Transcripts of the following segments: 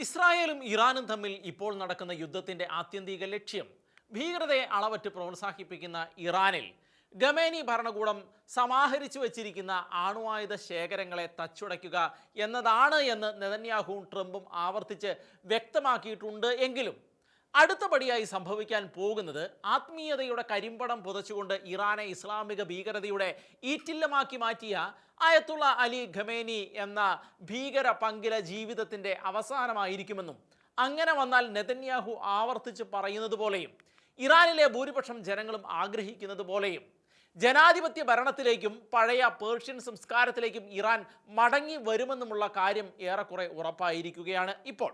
ഇസ്രായേലും ഇറാനും തമ്മിൽ ഇപ്പോൾ നടക്കുന്ന യുദ്ധത്തിന്റെ ആത്യന്തിക ലക്ഷ്യം ഭീകരതയെ അളവറ്റ് പ്രോത്സാഹിപ്പിക്കുന്ന ഇറാനിൽ ഖമേനി ഭരണകൂടം സമാഹരിച്ചു വച്ചിരിക്കുന്ന ആണവായുധ ശേഖരങ്ങളെ തച്ചുടയ്ക്കുക എന്നതാണ് എന്ന് നെതന്യാഹുവും ട്രംപും ആവർത്തിച്ച് വ്യക്തമാക്കിയിട്ടുണ്ട്. എങ്കിലും അടുത്തപടിയായി സംഭവിക്കാൻ പോകുന്നത് ആത്മീയതയുടെ കരിമ്പടം പുതച്ചുകൊണ്ട് ഇറാനെ ഇസ്ലാമിക ഭീകരതയുടെ ഈറ്റില്ലമാക്കി മാറ്റിയ ആയത്തുള്ള അലി ഖമേനി എന്ന ഭീകര പങ്കില ജീവിതത്തിൻ്റെ അവസാനമായിരിക്കുമെന്നും അങ്ങനെ വന്നാൽ നെതന്യാഹു ആവർത്തിച്ച് പറയുന്നത് പോലെയും ഇറാനിലെ ഭൂരിപക്ഷം ജനങ്ങളും ആഗ്രഹിക്കുന്നത് പോലെയും ജനാധിപത്യ ഭരണത്തിലേക്കും പഴയ പേർഷ്യൻ സംസ്കാരത്തിലേക്കും ഇറാൻ മടങ്ങി വരുമെന്നുമുള്ള കാര്യം ഏറെക്കുറെ ഉറപ്പായിരിക്കുകയാണ്. ഇപ്പോൾ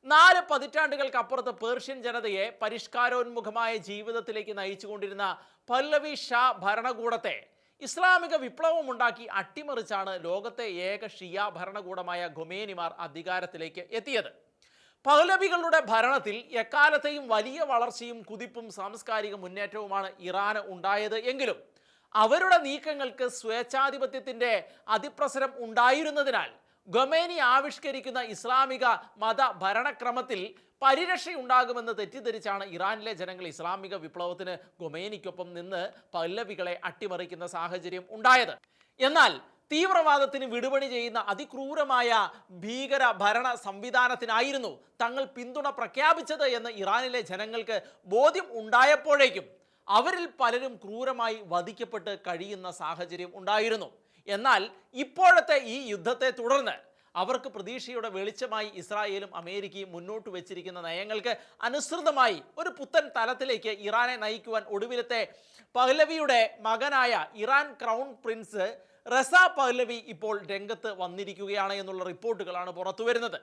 4 പതിറ്റാണ്ടുകൾക്കപ്പുറത്ത് പേർഷ്യൻ ജനതയെ പരിഷ്കാരോന്മുഖമായ ജീവിതത്തിലേക്ക് നയിച്ചുകൊണ്ടിരുന്ന പല്ലവി ഷാ ഭരണകൂടത്തെ ഇസ്ലാമിക വിപ്ലവമുണ്ടാക്കി അട്ടിമറിച്ചാണ് ലോകത്തെ ഏക ഷിയ ഭരണകൂടമായ ഖൊമേനിമാർ അധികാരത്തിലേക്ക് എത്തിയത്. പഹ്ലവികളുടെ ഭരണത്തിൽ എക്കാലത്തെയും വലിയ വളർച്ചയും കുതിപ്പും സാംസ്കാരിക മുന്നേറ്റവുമാണ് ഇറാന് ഉണ്ടായത്. എങ്കിലും അവരുടെ നീക്കങ്ങൾക്ക് സ്വേച്ഛാധിപത്യത്തിൻ്റെ അതിപ്രസരം ഉണ്ടായിരുന്നതിനാൽ ഖൊമേനി ആവിഷ്കരിക്കുന്ന ഇസ്ലാമിക മത ഭരണക്രമത്തിൽ പരിരക്ഷയുണ്ടാകുമെന്ന് തെറ്റിദ്ധരിച്ചാണ് ഇറാനിലെ ജനങ്ങൾ ഇസ്ലാമിക വിപ്ലവത്തിന് ഖൊമേനിക്കൊപ്പം നിന്ന് പല്ലവികളെ അട്ടിമറിക്കുന്ന സാഹചര്യം ഉണ്ടായത്. എന്നാൽ തീവ്രവാദത്തിന് വിടുപണി ചെയ്യുന്ന അതിക്രൂരമായ ഭീകര ഭരണ സംവിധാനത്തിനായിരുന്നു തങ്ങൾ പിന്തുണ പ്രഖ്യാപിച്ചത് എന്ന് ഇറാനിലെ ജനങ്ങൾക്ക് ബോധ്യം ഉണ്ടായപ്പോഴേക്കും അവരിൽ പലരും ക്രൂരമായി വധിക്കപ്പെട്ട് കഴിയുന്ന സാഹചര്യം ഉണ്ടായിരുന്നു. എന്നാൽ ഇപ്പോഴത്തെ ഈ യുദ്ധത്തെ തുടർന്ന് അവർക്ക് പ്രതീക്ഷയുടെ വെളിച്ചമായി ഇസ്രായേലും അമേരിക്കയും മുന്നോട്ട് വെച്ചിരിക്കുന്ന നയങ്ങൾക്ക് അനുസൃതമായി ഒരു പുത്തൻ തലത്തിലേക്ക് ഇറാനെ നയിക്കുവാൻ ഒടുവിലത്തെ പഹ്ലവിയുടെ മകനായ Iran crown Prince Reza Pahlavi ഇപ്പോൾ രംഗത്ത് വന്നിരിക്കുകയാണ് എന്നുള്ള റിപ്പോർട്ടുകളാണ് പുറത്തു വരുന്നത്.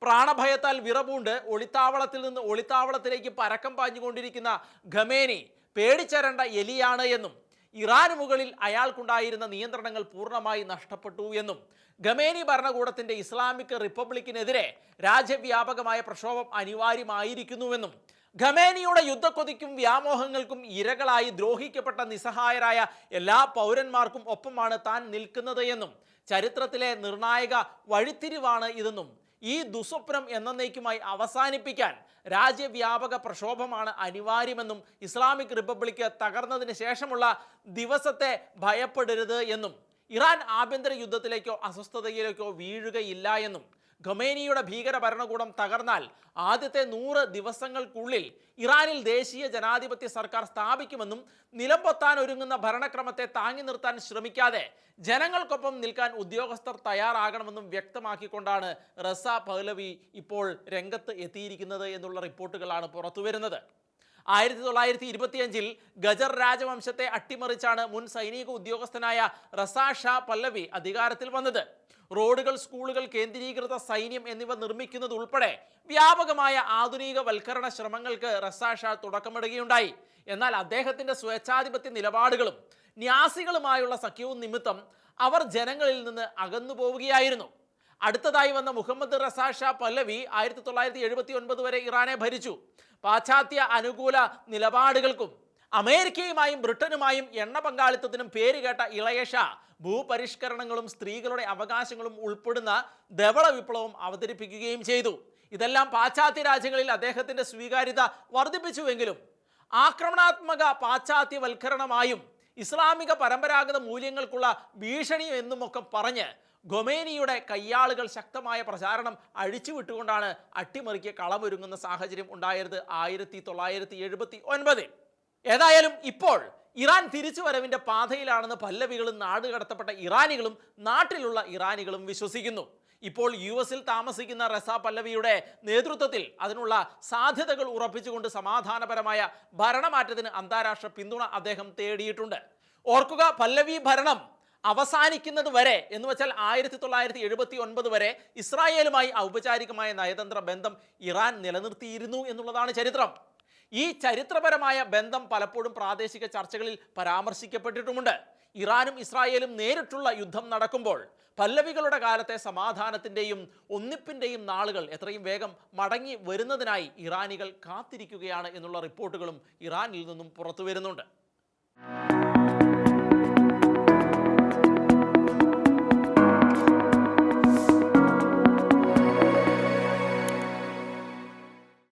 പ്രാണഭയത്താൽ വിറപൂണ്ട് ഒളിത്താവളത്തിൽ നിന്ന് ഒളിത്താവളത്തിലേക്ക് പരക്കം പാഞ്ഞുകൊണ്ടിരിക്കുന്ന ഖമേനി പേടിച്ചരണ്ട എലിയാണ് എന്നും ഇറാന് മുകളിൽ അയാൾക്കുണ്ടായിരുന്ന നിയന്ത്രണങ്ങൾ പൂർണ്ണമായി നഷ്ടപ്പെട്ടു എന്നും ഖമേനി ഭരണകൂടത്തിൻ്റെ ഇസ്ലാമിക് റിപ്പബ്ലിക്കിനെതിരെ രാജ്യവ്യാപകമായ പ്രക്ഷോഭം അനിവാര്യമായിരിക്കുന്നുവെന്നും ഖമേനിയുടെ യുദ്ധക്കൊതിക്കും വ്യാമോഹങ്ങൾക്കും ഇരകളായി ദ്രോഹിക്കപ്പെട്ട നിസ്സഹായരായ എല്ലാ പൗരന്മാർക്കും ഒപ്പമാണ് താൻ നിൽക്കുന്നത് എന്നും ചരിത്രത്തിലെ നിർണായക വഴിത്തിരിവാണ് ഇതെന്നും ഈ ദുസ്വപ്നം എന്നേക്കുമായി അവസാനിപ്പിക്കാൻ രാജ്യവ്യാപക പ്രക്ഷോഭമാണ് അനിവാര്യമെന്നും ഇസ്ലാമിക് റിപ്പബ്ലിക്ക് തകർന്നതിന് ശേഷമുള്ള ദിവസത്തെ ഭയപ്പെടരുത് എന്നും ഇറാൻ ആഭ്യന്തര യുദ്ധത്തിലേക്കോ അസ്വസ്ഥതയിലേക്കോ വീഴുകയില്ല എന്നും ഖമേനിയുടെ ഭീകര ഭരണകൂടം തകർന്നാൽ ആദ്യത്തെ 100 ദിവസങ്ങൾക്കുള്ളിൽ ഇറാനിൽ ദേശീയ ജനാധിപത്യ സർക്കാർ സ്ഥാപിക്കുമെന്നും നിലംപൊത്താൻ ഒരുങ്ങുന്ന ഭരണക്രമത്തെ താങ്ങി നിർത്താൻ ശ്രമിക്കാതെ ജനങ്ങൾക്കൊപ്പം നിൽക്കാൻ ഉദ്യോഗസ്ഥർ തയ്യാറാകണമെന്നും വ്യക്തമാക്കിക്കൊണ്ടാണ് റസ പഹ്ലവി ഇപ്പോൾ രംഗത്ത് എത്തിയിരിക്കുന്നത് എന്നുള്ള റിപ്പോർട്ടുകളാണ് പുറത്തുവരുന്നത്. 1925 ഗജർ രാജവംശത്തെ അട്ടിമറിച്ചാണ് മുൻ സൈനിക ഉദ്യോഗസ്ഥനായ റസ ഷാ പല്ലവി അധികാരത്തിൽ വന്നത്. റോഡുകൾ, സ്കൂളുകൾ, കേന്ദ്രീകൃത സൈന്യം എന്നിവ നിർമ്മിക്കുന്നത് ഉൾപ്പെടെ വ്യാപകമായ ആധുനികവൽക്കരണ ശ്രമങ്ങൾക്ക് റസ ഷാ തുടക്കമിടുകയുണ്ടായി. എന്നാൽ അദ്ദേഹത്തിൻ്റെ സ്വേച്ഛാധിപത്യ നിലപാടുകളും ന്യാസികളുമായുള്ള സഖ്യവും നിമിത്തം അവർ ജനങ്ങളിൽ നിന്ന് അകന്നു പോവുകയായിരുന്നു. അടുത്തതായി വന്ന മുഹമ്മദ് റസ ഷാ പല്ലവി 1979 വരെ ഇറാനെ ഭരിച്ചു. പാശ്ചാത്യ അനുകൂല നിലപാടുകൾക്കും അമേരിക്കയുമായും ബ്രിട്ടനുമായും എണ്ണ പങ്കാളിത്തത്തിനും പേരുകേട്ട ഇളയ ഷാ ഭൂപരിഷ്കരണങ്ങളും സ്ത്രീകളുടെ അവകാശങ്ങളും ഉൾപ്പെടുന്ന ധവള വിപ്ലവം അവതരിപ്പിക്കുകയും ചെയ്തു. ഇതെല്ലാം പാശ്ചാത്യ രാജ്യങ്ങളിൽ അദ്ദേഹത്തിൻ്റെ സ്വീകാര്യത വർദ്ധിപ്പിച്ചുവെങ്കിലും ആക്രമണാത്മക പാശ്ചാത്യവൽക്കരണമായും ഇസ്ലാമിക പരമ്പരാഗത മൂല്യങ്ങൾക്കുള്ള ഭീഷണി എന്നുമൊക്കെ പറഞ്ഞ് ഖൊമേനിയുടെ കയ്യാളുകൾ ശക്തമായ പ്രചാരണം അഴിച്ചുവിട്ടുകൊണ്ടാണ് അട്ടിമറിക്ക് കളമൊരുങ്ങുന്ന സാഹചര്യം ഉണ്ടായത് 1979. ഏതായാലും ഇപ്പോൾ ഇറാൻ തിരിച്ചുവരവിൻ്റെ പാതയിലാണെന്ന് പല്ലവികളും നാടുകടത്തപ്പെട്ട ഇറാനികളും നാട്ടിലുള്ള ഇറാനികളും വിശ്വസിക്കുന്നു. ഇപ്പോൾ US താമസിക്കുന്ന റസ പല്ലവിയുടെ നേതൃത്വത്തിൽ അതിനുള്ള സാധ്യതകൾ ഉറപ്പിച്ചുകൊണ്ട് സമാധാനപരമായ ഭരണമാറ്റത്തിന് അന്താരാഷ്ട്ര പിന്തുണ അദ്ദേഹം തേടിയിട്ടുണ്ട്. ഓർക്കുക, പല്ലവി ഭരണം അവസാനിക്കുന്നത് വരെ എന്ന് വെച്ചാൽ 1979 വരെ ഇസ്രായേലുമായി ഔപചാരികമായ നയതന്ത്ര ബന്ധം ഇറാൻ നിലനിർത്തിയിരുന്നു എന്നുള്ളതാണ് ചരിത്രം. ഈ ചരിത്രപരമായ ബന്ധം പലപ്പോഴും പ്രാദേശിക ചർച്ചകളിൽ പരാമർശിക്കപ്പെട്ടിട്ടുമുണ്ട്. ഇറാനും ഇസ്രായേലും നേരിട്ടുള്ള യുദ്ധം നടക്കുമ്പോൾ പല്ലവികളുടെ കാലത്തെ സമാധാനത്തിൻ്റെയും ഒന്നിപ്പിൻ്റെയും നാളുകൾ എത്രയും വേഗം മടങ്ങി വരുന്നതിനായി ഇറാനികൾ കാത്തിരിക്കുകയാണ് എന്നുള്ള റിപ്പോർട്ടുകളും ഇറാനിൽ നിന്നും പുറത്തു വരുന്നുണ്ട്.